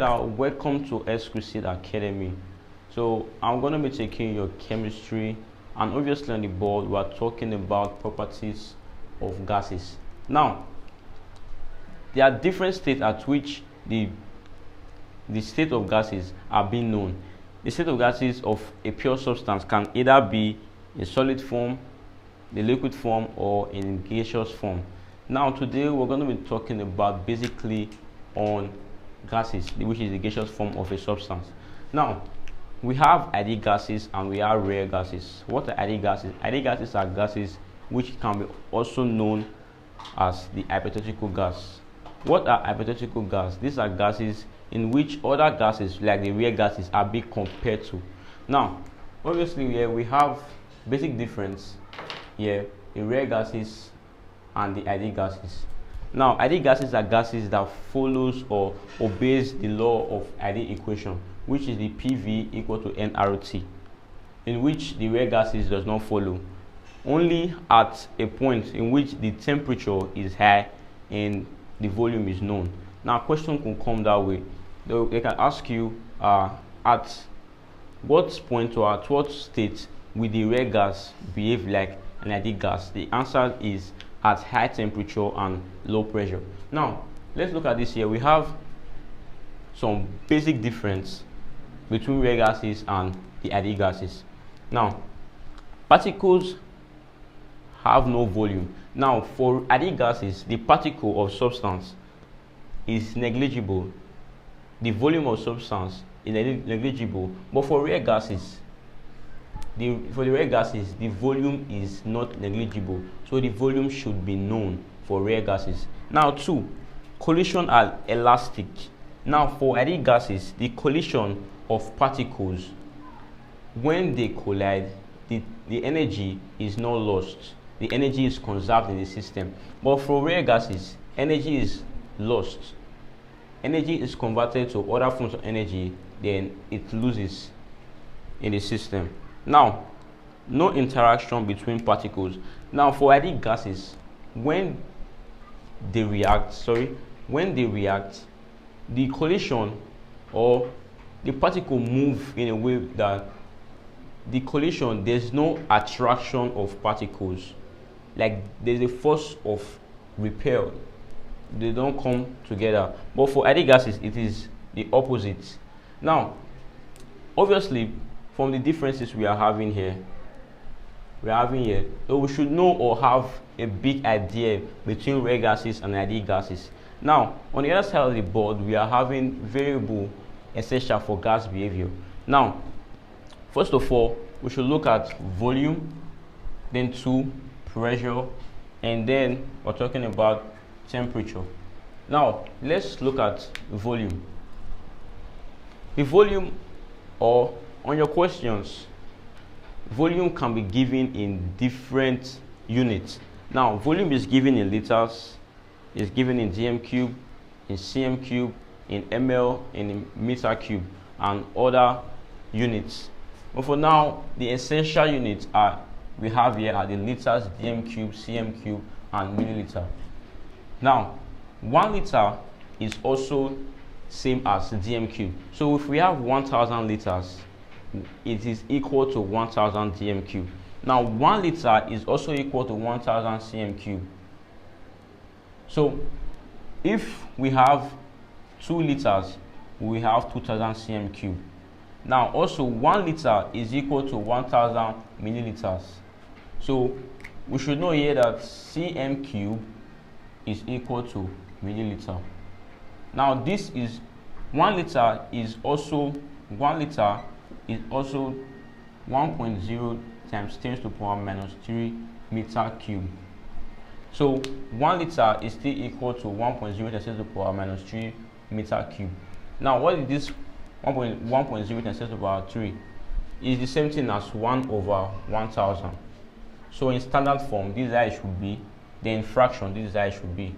Alright, welcome to Exquisite Academy. So I'm going to be taking your chemistry, and obviously on the board we are talking about properties of gases. Now, there are different states at which the state of gases are being known. The state of gases of a pure substance can either be in solid form, the liquid form, or in gaseous form. Now today we're going to be talking about basically on gases, which is the gaseous form of a substance. Now we have ideal gases and we have rare gases. What are ideal gases? Ideal gases are gases which can be also known as the hypothetical gas. What are hypothetical gas? These are gases in which other gases like the rare gases are being compared to. Now obviously here we have basic difference here, the rare gases and the ideal gases. Now ideal gases are gases that follows or obeys the law of Adigas equation, which is the PV equal to nRT, in which the rare gases does not follow, only at a point in which the temperature is high and the volume is known. Now question can come that way. They can ask you at what point or at what state will the rare gas behave like an ideal gas? The answer is at high temperature and low pressure. Now let's look at this here. We have some basic difference between rare gases and the ideal gases. Now particles have no volume. Now for ideal gases, the particle of substance is negligible, the volume of substance is negligible, but for rare gases, the volume is not negligible, so the volume should be known for rare gases. Now two, collision are elastic. Now for ideal gases, the collision of particles, when they collide, the energy is not lost, the energy is conserved in the system. But for rare gases, energy is lost, energy is converted to other forms of energy, then it loses in the system. Now no interaction between particles. Now for ideal gases, when they react, the collision or the particle move in a way that the collision, there's no attraction of particles, like there's a force of repel, they don't come together. But for ideal gases, it is the opposite. Now obviously from the differences we are having here, so we should know or have a big idea between rare gases and ideal gases. Now on the other side of the board, we are having variable essential for gas behavior. Now first of all, we should look at volume, then two, pressure, and then we're talking about temperature. Now let's look at volume. The volume, or on your questions, volume can be given in different units. Now volume is given in liters, is given in dm cube, in cm cube, in ml, and in meter cube, and other units. But for now, the essential units we have here are the liters, dm cube, cm cube, and milliliter. Now 1 liter is also same as dm cube. So if we have 1000 liters, it is equal to 1000 dm cube. Now 1 liter is also equal to 1000 cm cube. So if we have 2 liters, we have 2000 cm cube. Now also 1 liter is equal to 1000 milliliters. So we should know here that cm cube is equal to milliliter. Now this is 1 liter is also 1.0 times 10 to the power minus 3 meter cube. So 1 liter is still equal to 1.0 times 10 to the power minus 3 meter cube. Now what is this 1.0 times 10 to the power 3? Is the same thing as 1 over 1000. So in standard form, this is how it should be. Then in fraction, this is how it should be.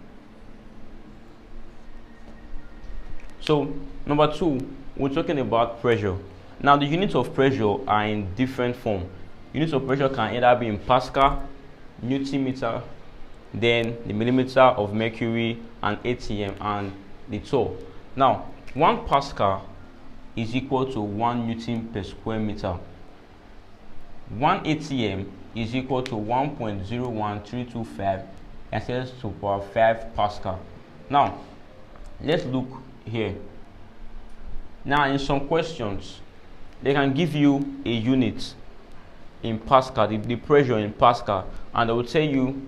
So number two, we're talking about pressure. Now the units of pressure are in different form. Units of pressure can either be in Pascal, Newton meter, then the millimeter of mercury, and ATM, and the torr. Now 1 Pascal is equal to 1 Newton per square meter. 1 atm is equal to 1.01325 x to the power 5 Pascal. Now, let's look here. Now, in some questions, they can give you a unit in Pascal, the pressure in Pascal, and they will tell you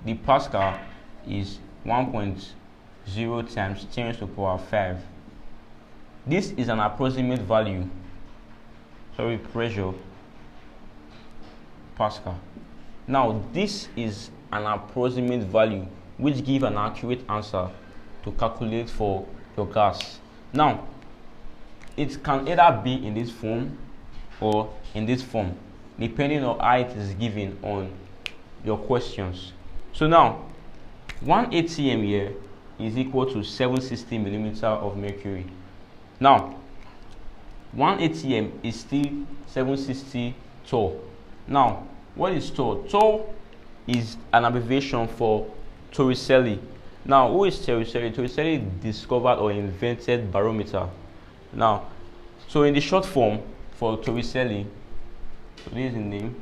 the Pascal is 1.0 times 10 to the power 5. This is an approximate value. Sorry, pressure Pascal. Now, this is an approximate value which gives an accurate answer to calculate for your gas. Now, it can either be in this form or in this form, depending on how it is given on your questions. So now, 1 atm here is equal to 760 millimeter of mercury. Now, 1 atm is still 760 torr. Now, what is torr? Torr is an abbreviation for Torricelli. Now, who is Torricelli? Torricelli discovered or invented barometer. Now, so in the short form for Torricelli, so this is the name.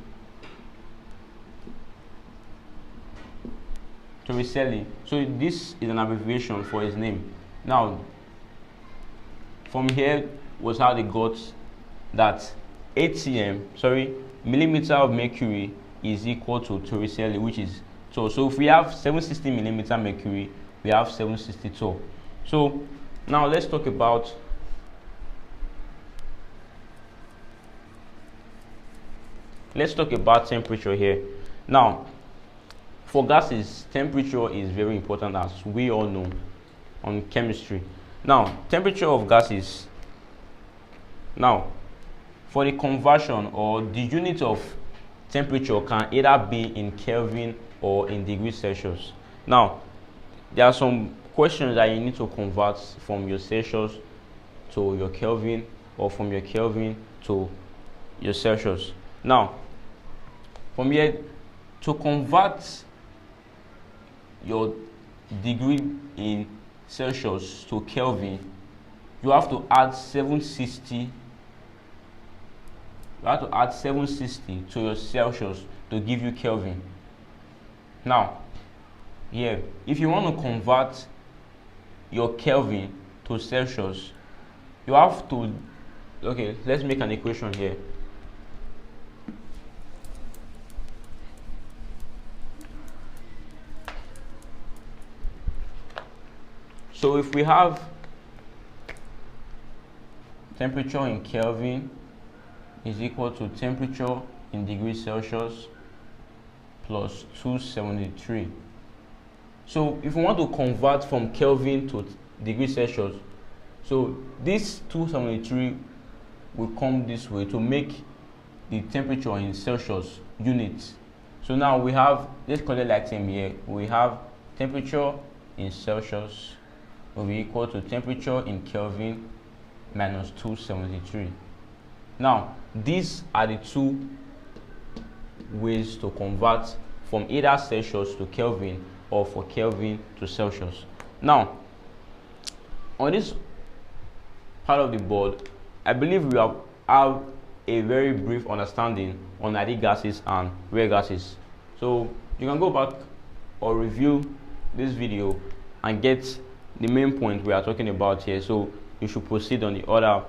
Torricelli. So this is an abbreviation for his name. Now, from here was how they got that millimeter of mercury is equal to Torricelli, which is torr. So if we have 760 millimeter mercury, we have 760 torr. So now let's talk about temperature here. Now, for gases, temperature is very important, as we all know on chemistry. Now, temperature of gases. Now, for the conversion, or the unit of temperature can either be in Kelvin or in degrees Celsius. Now, there are some questions that you need to convert from your Celsius to your Kelvin, or from your Kelvin to your Celsius. Now, from here, to convert your degree in Celsius to Kelvin, you have to add 760. You have to add 760 to your Celsius to give you Kelvin. Now, here, if you want to convert your Kelvin to Celsius, you have to, okay, let's make an equation here. So if we have temperature in Kelvin is equal to temperature in degrees Celsius plus 273. So if we want to convert from Kelvin to degrees Celsius, so this 273 will come this way to make the temperature in Celsius units. So now we have, let's call it like same here, we have temperature in Celsius will be equal to temperature in Kelvin minus 273. Now, these are the two ways to convert from either Celsius to Kelvin or for Kelvin to Celsius. Now, on this part of the board, I believe we have a very brief understanding on ideal gases and rare gases. So you can go back or review this video and get the main point we are talking about here. So you should proceed on the other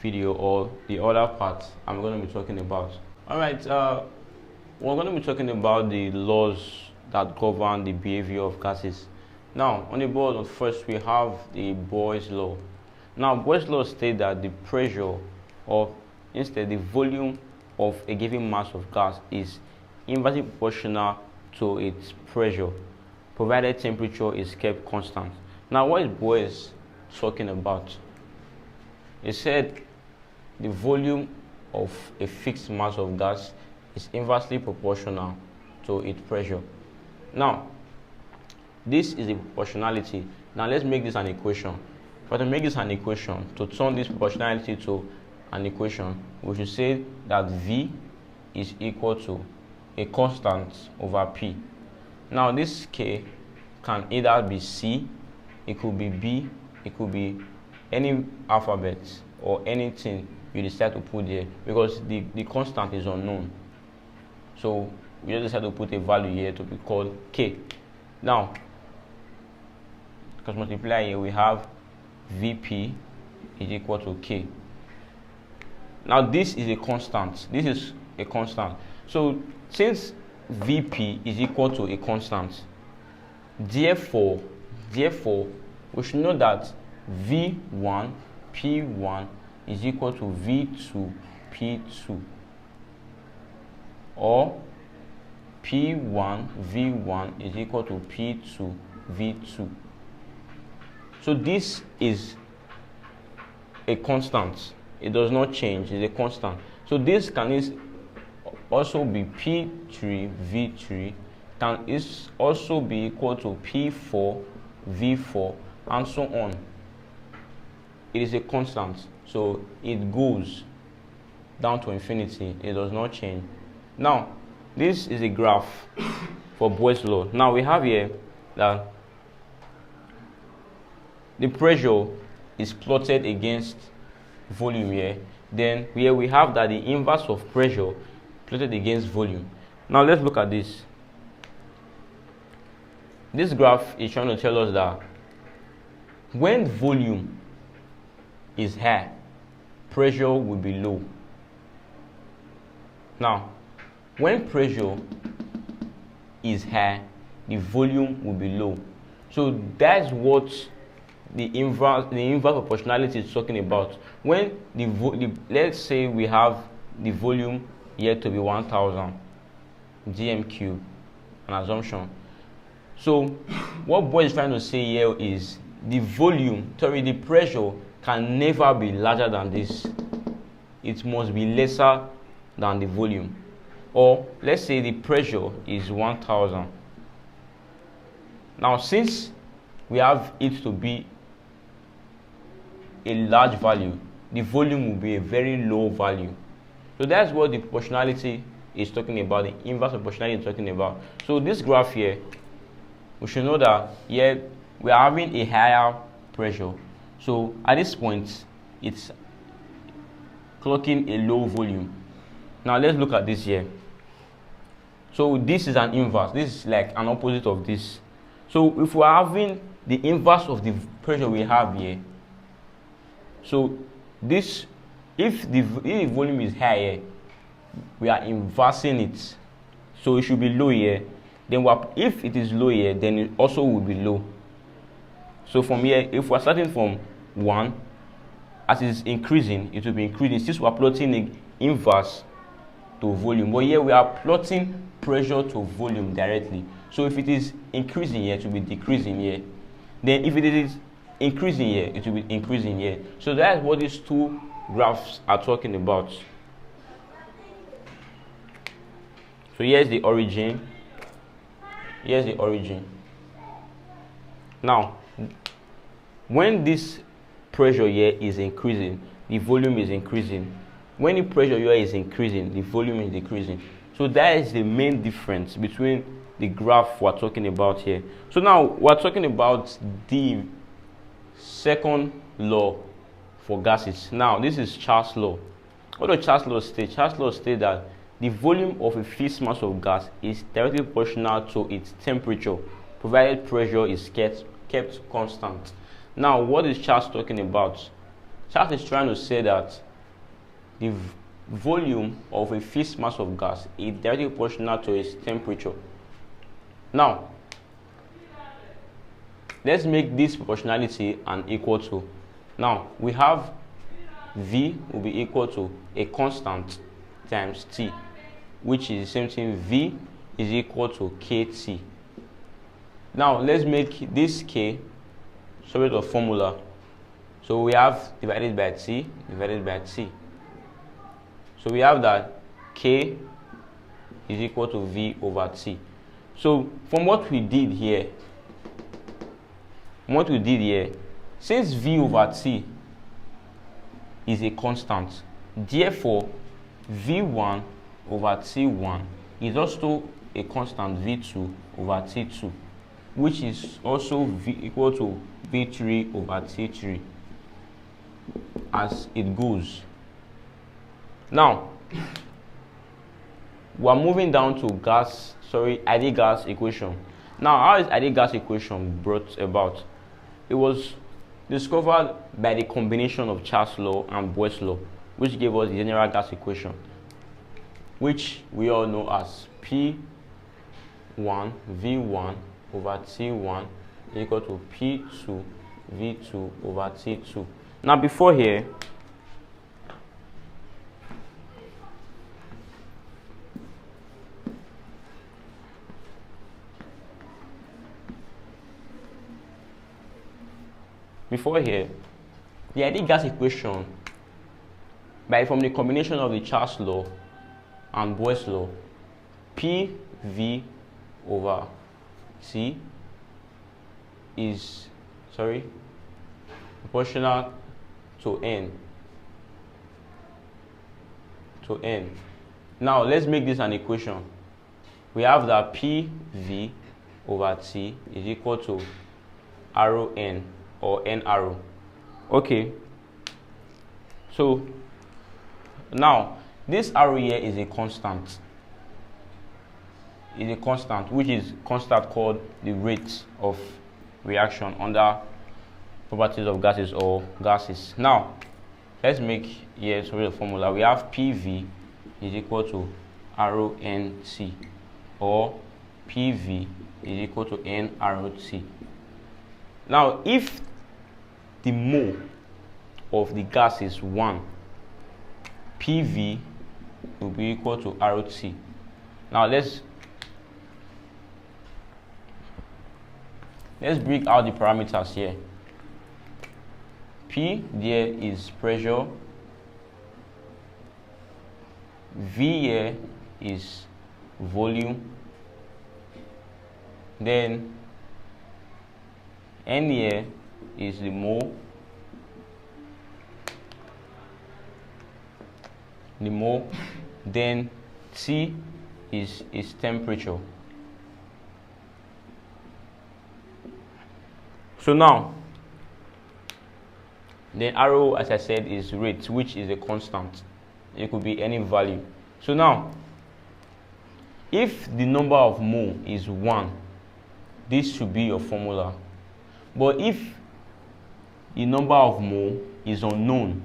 video or the other part I'm going to be talking about. All right, we're going to be talking about the laws that govern the behavior of gases. Now, on the board, first we have the Boyle's law. Now, Boyle's law states that the pressure, or instead the volume of a given mass of gas, is inversely proportional to its pressure, provided temperature is kept constant. Now, what is Boyle's talking about? He said the volume of a fixed mass of gas is inversely proportional to its pressure. Now, this is a proportionality. Now, let's make this an equation. But to make this an equation, to turn this proportionality to an equation, we should say that V is equal to a constant over P. Now, this K can either be C it could be B, it could be any alphabet or anything you decide to put there, because the constant is unknown. So we just decide to put a value here to be called K. Now, because multiply here, we have VP is equal to K. Now this is a constant. This is a constant. So since VP is equal to a constant, therefore we should know that V1 P1 is equal to V2 P2, or P1 V1 is equal to P2 V2. So this is a constant. It does not change. It's a constant. So this can also be P3 V3, can also be equal to P4 V4, and so on. It is a constant, so it goes down to infinity. It does not change. Now, this is a graph for Boyle's law. Now we have here that the pressure is plotted against volume here. Then here we have that the inverse of pressure plotted against volume. Now let's look at this. This graph is trying to tell us that when volume is high, pressure will be low. Now, when pressure is high, the volume will be low. So that's what the inverse proportionality is talking about. When let's say we have the volume here to be 1000 dm cube, an assumption. So what Boyle is trying to say here is the pressure can never be larger than this. It must be lesser than the volume. Or let's say the pressure is 1000. Now since we have it to be a large value, the volume will be a very low value. So that's what the proportionality is talking about, the inverse proportionality is talking about. So this graph here, we should know that here we are having a higher pressure. So at this point, it's clocking a low volume. Now let's look at this here. So this is an inverse. This is like an opposite of this. So if we are having the inverse of the pressure we have here, so this, if the volume is higher, we are inversing it. So it should be low here. Then if it is low here, then it also will be low. So from here, if we're starting from 1, as it's increasing, it will be increasing. Since we're plotting the inverse to volume, but here we are plotting pressure to volume directly. So if it is increasing here, it will be decreasing here. Then if it is increasing here, it will be increasing here. So that's what these two graphs are talking about. So here's the origin. Here's the origin. Now, when this pressure here is increasing, the volume is increasing. When the pressure here is increasing, the volume is decreasing. So that is the main difference between the graph we're talking about here. So now we're talking about the second law for gases. Now this is Charles' law. What does Charles' law state? Charles' law states that the volume of a fixed mass of gas is directly proportional to its temperature, provided pressure is kept constant. Now, what is Charles talking about? Charles is trying to say that the volume of a fixed mass of gas is directly proportional to its temperature. Now, let's make this proportionality an equal to. Now, we have V will be equal to a constant times T, which is the same thing. V is equal to KT. Now, let's make this K subject of formula. So we have divided by T divided by T. So we have that K is equal to V over T. So from what we did here, since V over T is a constant, therefore V1 over T1 is also a constant, V2 over T2. which is also V equal to V3 over T3 as it goes. Now, we are moving down to Adigas equation. Now, how is Adigas equation brought about? It was discovered by the combination of Charles' law and Boyle's law, which gave us the general gas equation, which we all know as P1 V1 over T1 equal to P2 V2 over T2. Now, before here, the Adigas equation, from the combination of the Charles law and Boyle's law, PV over T is proportional to N. Now let's make this an equation. We have that PV over T is equal to arrow N, or N arrow. Okay, so now this arrow here is a constant. Which is constant called the rate of reaction under properties of gases or gases. Now let's make here the formula. We have PV is equal to arrow NC, or PV is equal to N arrow T. Now, if the mole of the gas is 1, PV will be equal to arrow T. Now let's break out the parameters here. P there is pressure, V here is volume, then N here is the mole, then T is temperature. So now, the arrow, as I said, is rate, which is a constant. It could be any value. So now, if the number of mole is 1, this should be your formula. But if the number of mole is unknown,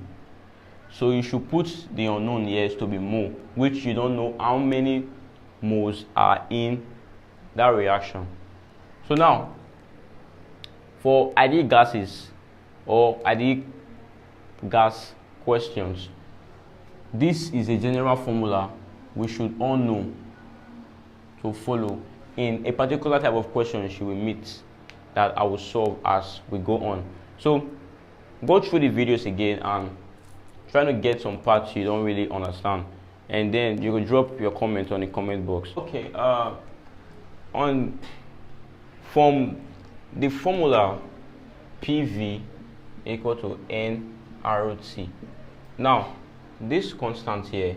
so you should put the unknown here to be mole, which you don't know how many moles are in that reaction. So now, for ideal gases or ideal gas questions, this is a general formula we should all know to follow in a particular type of questions you will meet that I will solve as we go on. So go through the videos again and try to get some parts you don't really understand, and then you can drop your comment on the comment box. Okay, from the formula PV equal to N arrow T. Now this constant here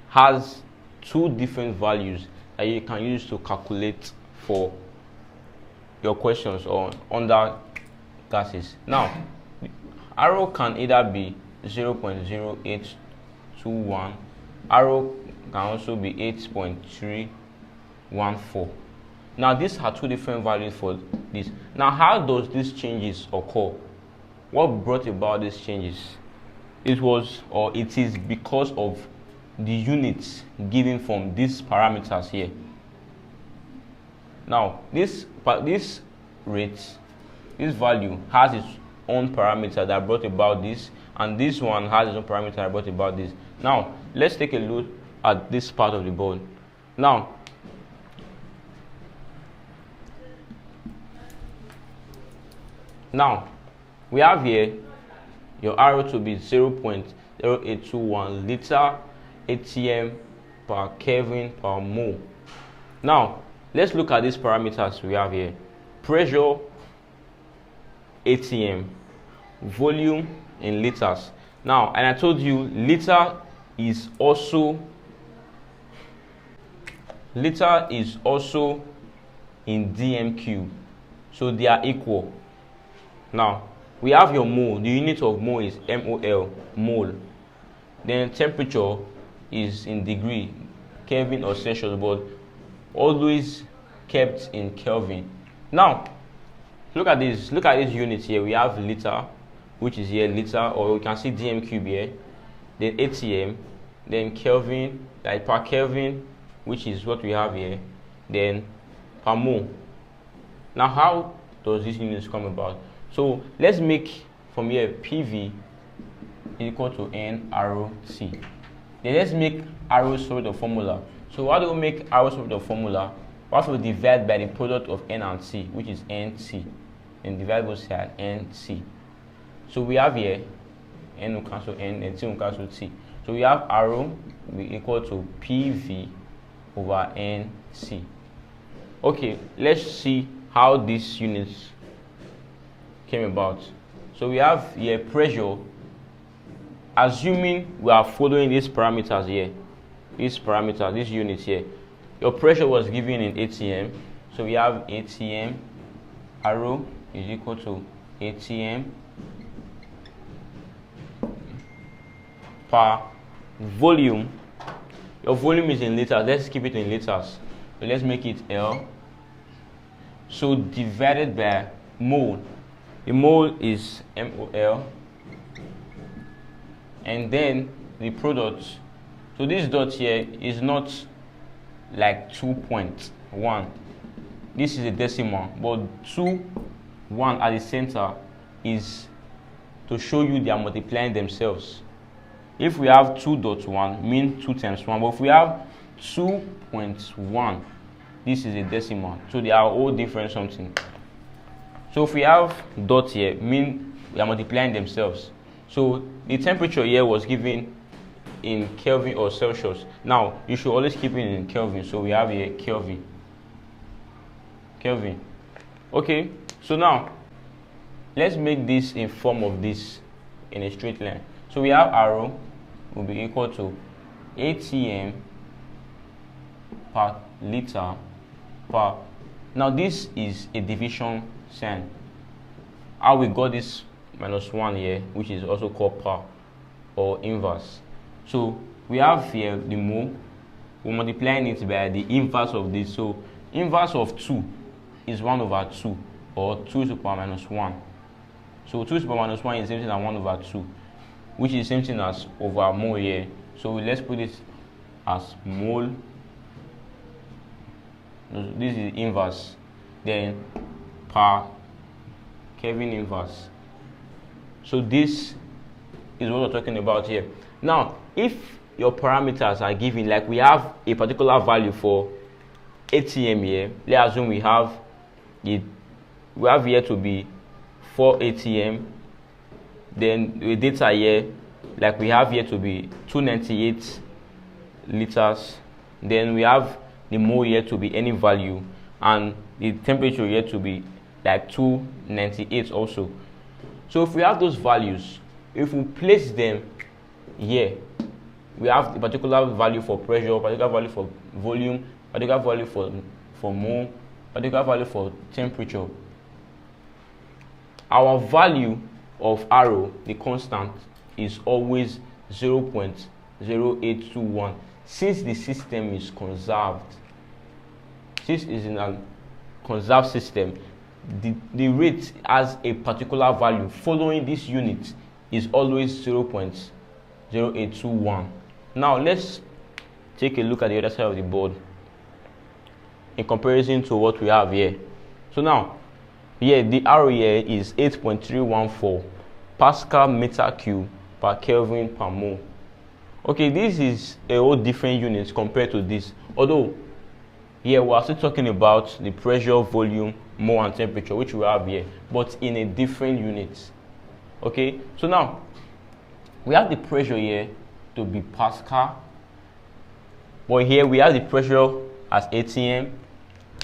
has two different values that you can use to calculate for your questions on under gases. Now arrow can either be 0.0821, arrow can also be 8.314. Now these are two different values for this. Now how does these changes occur? What brought about these changes? It is because of the units given from these parameters here. Now this value has its own parameter that brought about this, and this one has its own parameter that brought about this. Now let's take a look at this part of the board. Now we have here your arrow to be 0.0821 liter atm per Kelvin per mole. Now let's look at these parameters we have here. Pressure atm, volume in liters. Now, and I told you liter is also in dm cube. So they are equal. Now we have your mole. The unit of mole is mol, mole. Then temperature is in degree, Kelvin or Celsius, but always kept in Kelvin. Now look at this unit here. We have liter, which is here liter, or we can see dm cube here, then atm, then Kelvin, like per Kelvin, which is what we have here, then per mole. Now how does this unit come about? So let's make from here PV equal to N arrow T. Then let's make arrow solve the formula. So how do we make arrow solve the formula? We have to divide by the product of N and T, which is NT, and divide both sides, NT. So we have here N will cancel N and T will cancel T. So we have arrow will be equal to PV over NT. Okay, let's see how this unit came about. So we have here pressure, assuming we are following these parameters here, this unit here. Your pressure was given in atm, so we have atm arrow is equal to atm per volume. Your volume is in liters. Let's keep it in liters. So let's make it L. So divided by mole. The mole is mol, and then the product. So this dot here is not like 2.1. This is a decimal, but 2, 1 at the center is to show you they are multiplying themselves. If we have 2.1, mean 2 times 1, but if we have 2.1, this is a decimal, so they are all different something. So if we have dot here, mean we are multiplying themselves. So the temperature here was given in Kelvin or Celsius. Now you should always keep it in Kelvin. So we have here Kelvin. Okay, so now let's make this in form of this in a straight line. So we have arrow will be equal to atm per liter per. Now this is a division sign. How we got this -1 here, which is also called per or inverse. So we have here the mole. We're multiplying it by the inverse of this. So inverse of 2 is 1 over 2, or 2 to the power -1. So 2 to the power -1 is the same thing as 1 over 2, which is the same thing as over mole here. So let's put it as mole. This is inverse. Then per Kelvin inverse. So this is what we're talking about here. Now, if your parameters are given, like we have a particular value for ATM here, let's assume we have here to be 4 ATM, then the data here, like we have here to be 298 liters, then we have the mole here to be any value, and the temperature here to be like 298 also. So if we have those values, if we place them here, we have a particular value for pressure, particular value for volume, particular value for mole, particular value for temperature. Our value of arrow, the constant, is always 0.0821, since the system is conserved. Since it's in a conserved system, the rate has a particular value following this unit is always 0.0821. Now let's take a look at the other side of the board in comparison to what we have here. So now here the arrow here is 8.314 Pascal meter cube per Kelvin per mole. Okay, this is a whole different unit compared to this, although here we are still talking about the pressure, volume, mole and temperature, which we have here, but in a different unit. Okay, so now we have the pressure here to be Pascal, but here we have the pressure as ATM,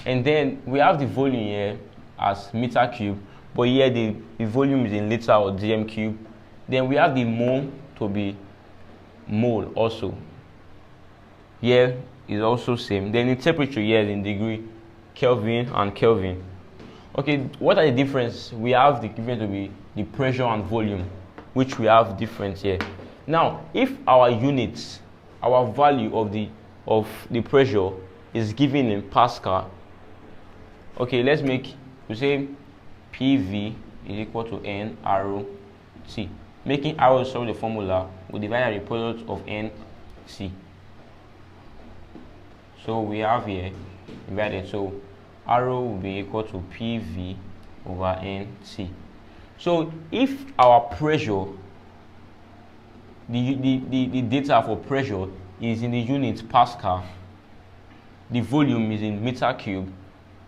and then we have the volume here as meter cube, but here the volume is in liter or dm cube. Then we have the mole to be mole also. Here is also same. Then the temperature here is in degree Kelvin and Kelvin. Okay, what are the difference? We have the given to be the pressure and volume, which we have different here. Now, if our units, our value of the pressure is given in Pascal, okay, let's make, we say PV is equal to N arrow T. Making arrow solve the formula, we divide the product of N C. So we have here divided, so arrow will be equal to PV over NT. So if our pressure, the data for pressure is in the unit Pascal, the volume is in meter cube,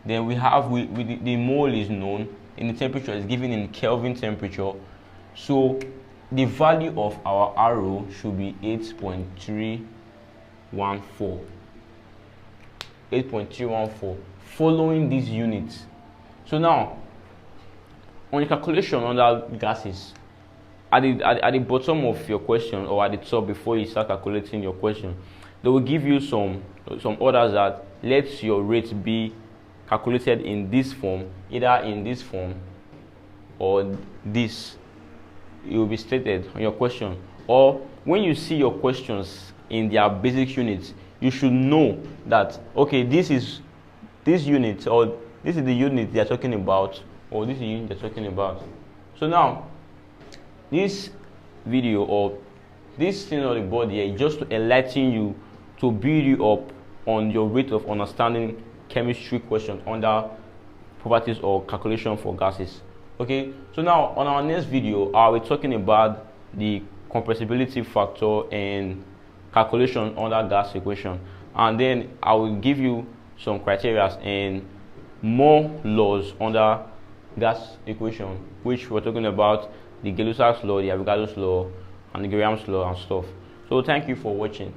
then we have the mole is known, and the temperature is given in Kelvin temperature. So the value of our arrow should be 8.314. 8.314 following these units. So now, on the calculation under gases, at the bottom of your question, or at the top before you start calculating your question, they will give you some orders that lets your rate be calculated in this form, either in this form or this. It will be stated on your question. Or when you see your questions in their basic units, you should know that, okay, this is this unit, or this is the unit they are talking about, or this is the unit they're talking about. So now, this video or this thing on the board here is just to enlighten you, to build you up on your rate of understanding chemistry questions under properties or calculation for gases. Okay, so now on our next video, we're talking about the compressibility factor and calculation under gas equation, and then I will give you some criteria and more laws under gas equation, which we're talking about the Gay-Lussac's law, the Avogadro's law, and the Graham's law and stuff. So thank you for watching.